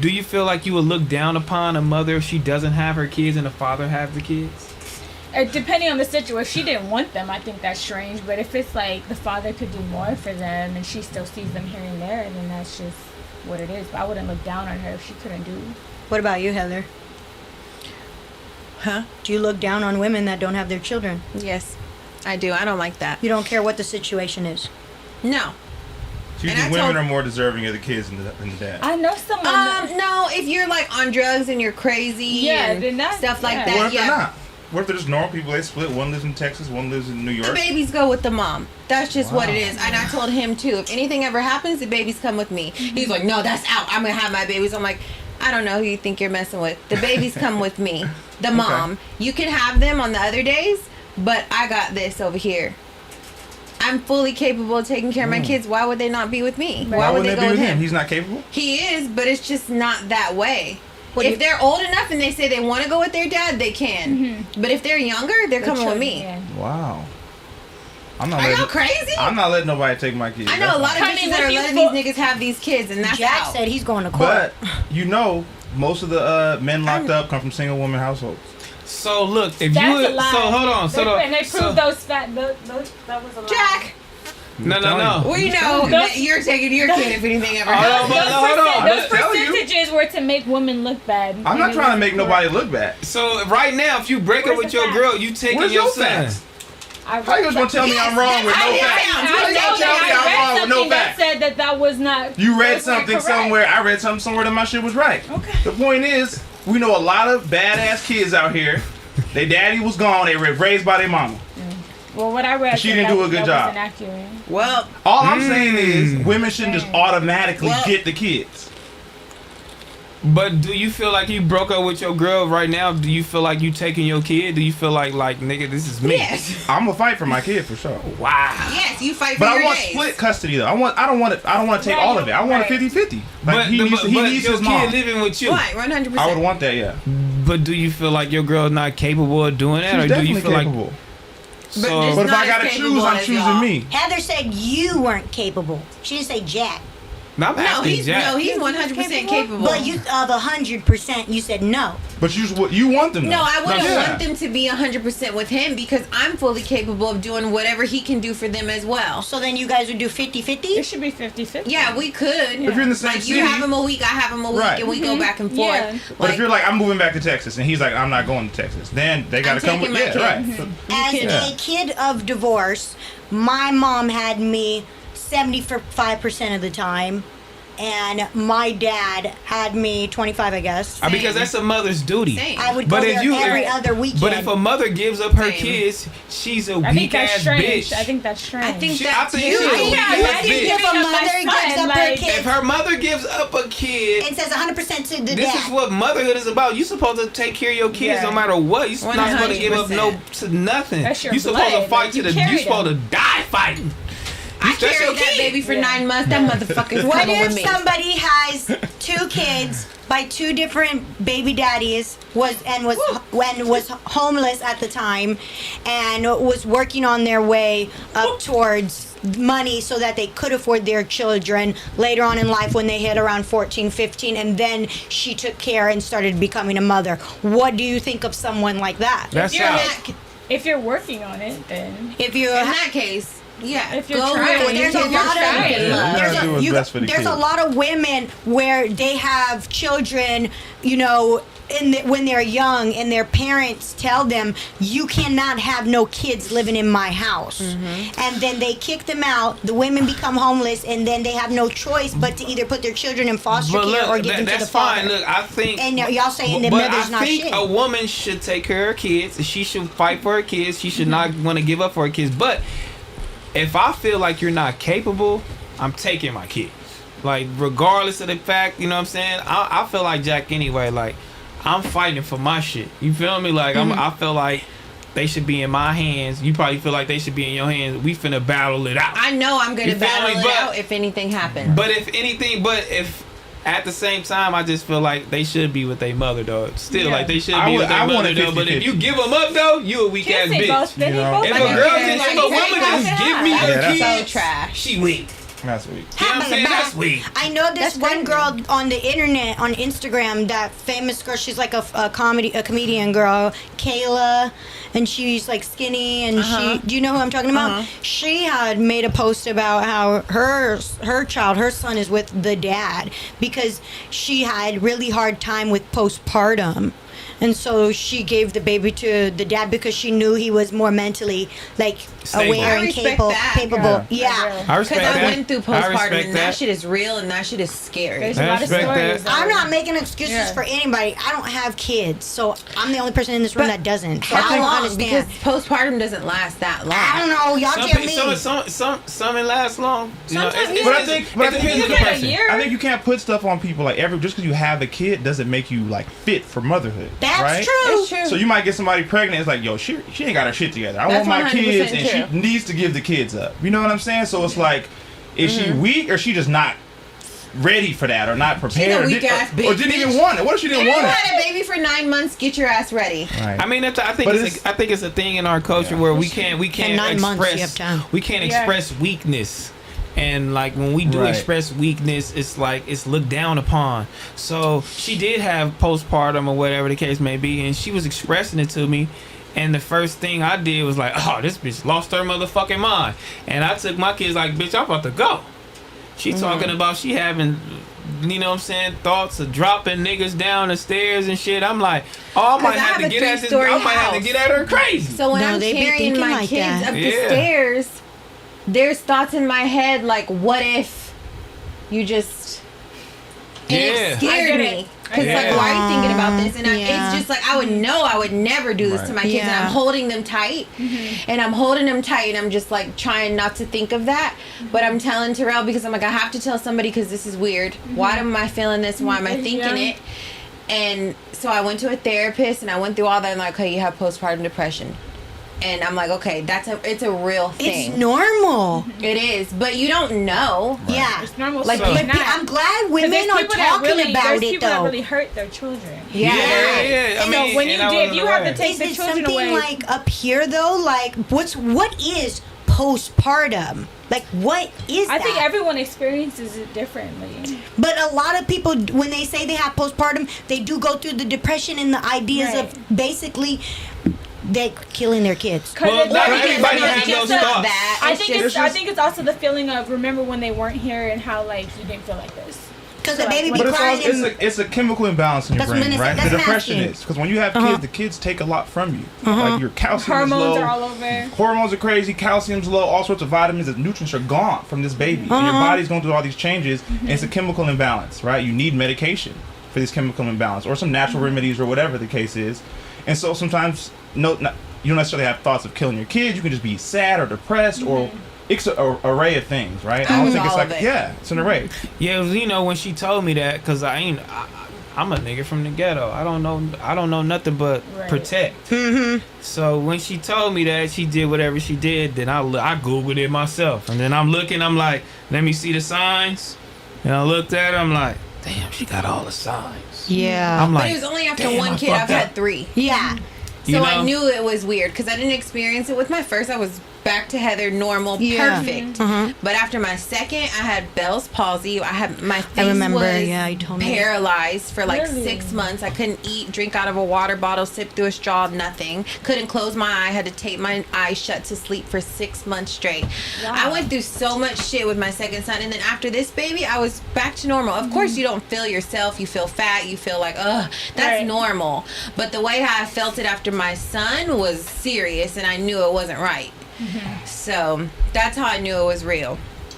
do you feel like you would look down upon a mother if she doesn't have her kids and the father has the kids? Depending on the situation, if she didn't want them, I think that's strange. But if it's like the father could do more for them and she still sees them here and there, then that's just what it is. But I wouldn't look down on her if she couldn't do. What about you, Heather? Huh? Do you look down on women that don't have their children? Yes, I do. I don't like that. You don't care what the situation is? No. So you think women are more deserving of the kids than the dad? I know someone. No, if you're like on drugs and you're crazy and then that's, stuff like that. What if they're not? What if they're just normal people? They split. One lives in Texas, one lives in New York. The babies go with the mom. That's just what it is. And I told him too. If anything ever happens, the babies come with me. He's like, no, that's out. I'm gonna have my babies. I'm like, I don't know who you think you're messing with. The babies come with me. The mom. You can have them on the other days, but I got this over here. I'm fully capable of taking care of my kids. Why would they not be with me? Why would they go with him? He's not capable? He is, but it's just not that way. If they're old enough and they say they want to go with their dad, they can. But if they're younger, they're coming with me. Wow. Are y'all crazy? I'm not letting nobody take my kids. I know a lot of bitches that are letting these niggas have these kids, and that's Jack out. said he's going to court. But you know, most of the men locked up come from single woman households. So look, if that's you would, a lie. so hold on, And they proved those that was a lie. Jack. No. We know that you're taking your kid if anything ever Those happens. percentages were to make women look bad. I'm not trying to make nobody look bad. So right now, if you break up with your girl, you taking your son. How you just gonna tell me I'm wrong with no facts? How you gonna tell me I'm wrong with no facts? Said that was not. You read something somewhere. I read something somewhere that my shit was right. Okay. The point is, we know a lot of badass kids out here. Their daddy was gone. They were raised by their mama. Well, what I read, she didn't do a good job. Well, all I'm saying is women shouldn't just automatically get the kids. But do you feel like you broke up with your girl right now? Do you feel like you taking your kid? Do you feel like nigga, this is me? Yes. I'm gonna fight for my kid for sure. Wow. Yes, you fight for but your I want days. split custody though. I don't want to take all of it. I want a 50-50. Like he needs your his mom. kid living with you. Right, 100%. I would want that, yeah. But do you feel like your girl's not capable of doing that, She's or do definitely you feel capable. like? But if I gotta choose, I'm choosing me. Heather said you weren't capable. She didn't say Jack. I'm asking Jack. he's 100% capable. But you of 100%, you said no. But you want them. No, though. I wouldn't want them to be 100% with him because I'm fully capable of doing whatever he can do for them as well. So then you guys would do 50-50? It should be 50-50. Yeah, we could. If you're in the same city, you have him a week, I have him a week, and we go back and forth. Yeah. But if you're like, I'm moving back to Texas, and he's like, I'm not going to Texas, then they gotta come with right. As a kid of divorce, my mom had me 75% of the time. And my dad had me 25, I guess. Because that's a mother's duty. Same. I would go there every other weekend. But if a mother gives up her kids, she's a weak ass bitch. I think that's strange. I think She- that's I think she's a weak ass bitch. if a mother gives up her kid If her mother gives up a kid, and says 100% to the this dad. is what motherhood is about. You supposed to take care of your kids no matter what. You not supposed to give up 100%. to nothing. That's your You supposed to blood. fight Like, to you you supposed to die fighting. I carried that baby for 9 months. That motherfucker's What coming with if me. somebody has 2 kids by 2 different baby daddies was homeless at the time and was working on their way up towards money so that they could afford their children later on in life when they hit around 14, 15, and then she took care and started becoming a mother? What do you think of someone like that? That's if you're working on it, then if you in that case. Yeah, if you're trying, there's a lot of women where they have children, you know, when they're young, and their parents tell them, you cannot have no kids living in my house. And then they kick them out, the women become homeless, and then they have no choice but to either put their children in foster care or give them to the father. Fine. Look, I think, and y'all saying the mother's not shit. I think a woman should take care of her kids. She should fight for her kids. She should not want to give up for her kids. But if I feel like you're not capable, I'm taking my kids. Like, regardless of the fact, you know what I'm saying? I feel like Jack anyway. Like, I'm fighting for my shit. You feel me? Like, I feel like they should be in my hands. You probably feel like they should be in your hands. We finna battle it out. I know I'm gonna battle it out if anything happens. But if at the same time, I just feel like they should be with their mother, though. Still, like, they should be with their mother, though. But if you give them up, though, you a weak ass bitch. You know? If a woman just give me a kid, so trash. She weak. That's weak. You know what I'm saying? That's weak. I know this That's one crazy. girl on the internet, on Instagram, that famous girl. She's like a comedian girl, Kayla, and she's like skinny. And do you know who I'm talking about? She had made a post about how her son is with the dad because she had really hard time with postpartum. And so she gave the baby to the dad because she knew he was more mentally like Stable. aware I and respect capable. that. Capable. Yeah. Yeah. I respect Because I that. went through I postpartum respect and that shit is real and that shit is scary. There's I a lot of respect stories. that. I'm not making excuses Yeah. for anybody. I don't have kids, so I'm the only person in this room But that doesn't. How I don't long? understand. Because postpartum doesn't last that long. I don't know. Y'all Some, tell people, me. some it lasts long. You know, Sometimes it's- But I it's- think- it but I depends think on you the get a person. year. I think you can't put stuff on people like just because you have a kid doesn't make you like fit for motherhood. That's right? true. It's true. So you might get somebody pregnant. It's like, yo, she ain't got her shit together. I That's want my 100% kids, and true. she needs to give the kids up. You know what I'm saying? So it's like, is she weak or she just not ready for that or not prepared? weak-ass or bitch, didn't even bitch. want it. What if she didn't If want you it? had a baby for 9 months, get your ass ready. Right. I mean, I think But I think it's a thing in our culture where we can't In 9 months, you express have time. we can't Yeah. express weakness. And like when we do Right. express weakness, it's like it's looked down upon. So she did have postpartum or whatever the case may be, and she was expressing it to me. And the first thing I did was like, oh, this bitch lost her motherfucking mind. And I took my kids like, bitch, I'm about to go. She talking about she having, you know what I'm saying, thoughts of dropping niggas down the stairs and shit. I'm like, oh, I might 'Cause I have have to a get at this. three-story I might have to house. get at her crazy. So when No, I'm they be carrying thinking my like kids that. up the Yeah. stairs, there's thoughts in my head like, what if you just... And Yeah. it I scared get me. it. Because, Yeah. like, why are you thinking about this? And Yeah. it's just like, I would know I would never do this to my kids. And Yeah. I'm holding them tight. And I'm holding them tight. And I'm just, like, trying not to think of that. But I'm telling T-rell because I'm like, I have to tell somebody because this is weird. Why am I feeling this? Why am I thinking Yeah. it? And so I went to a therapist and I went through all that. And like, okay, you have postpartum depression. And I'm like, okay, it's a real thing. It's normal. It is, but you don't know. Yeah. It's normal. Like, so So- it's but not. I'm glad 'Cause women there's are people that talking really, about there's it people that though. really hurt their children. Yeah. yeah. I So mean, when you and I did, wasn't you have to aware. take Is the it children something away. like up here though? Like what is postpartum? Like what is I that? think everyone experiences it differently. But a lot of people, when they say they have postpartum, they do go through the depression and the ideas Right. of basically they killing their kids. Well, not Because everybody it's has just those a- thoughts. That. I It's think just- I think it's also the feeling of remember when they weren't here and how like you didn't feel like this. Because So, the baby like, be But crying. it's a chemical imbalance in your That's what brain, I'm right? saying. The That's what I'm depression asking. is because when you have kids, the kids take a lot from you. Like your calcium Hormones is low. are all over. Hormones are crazy, calcium's low, all sorts of vitamins and nutrients are gone from this baby. And your body's going through all these changes, and it's a chemical imbalance, right? You need medication for this chemical imbalance or some natural remedies or whatever the case is. And so sometimes you don't necessarily have thoughts of killing your kids. You can just be sad or depressed or it's an array of things, right? I don't think it's all like, of it. yeah, it's an array. Yeah, it was, you know, when she told me that, cause I'm a nigga from the ghetto. I don't know nothing but Right. protect. So when she told me that, she did whatever she did. Then I googled it myself, and then I'm looking. I'm like, let me see the signs. And I looked at it. I'm like, damn, she got all the signs. Yeah. I'm But like, it was only after damn, one I kid. I've fucked up. had 3. Yeah. You So know? I knew it was weird because I didn't experience it with my first. I was back to Heather, normal, Yeah. perfect. But after my second, I had Bell's palsy. I had my face remember, was yeah, you told me. paralyzed for like Really? 6 months. I couldn't eat, drink out of a water bottle, sip through a straw, nothing. Couldn't close my eye. Had to tape my eyes shut to sleep for 6 months straight. Wow. I went through so much shit with my second son, and then after this baby, I was back to normal. Of course, you don't feel yourself. You feel fat. You feel like, ugh, that's Right. normal. But the way how I felt it after my son was serious, and I knew it wasn't right. So that's how I knew it was real.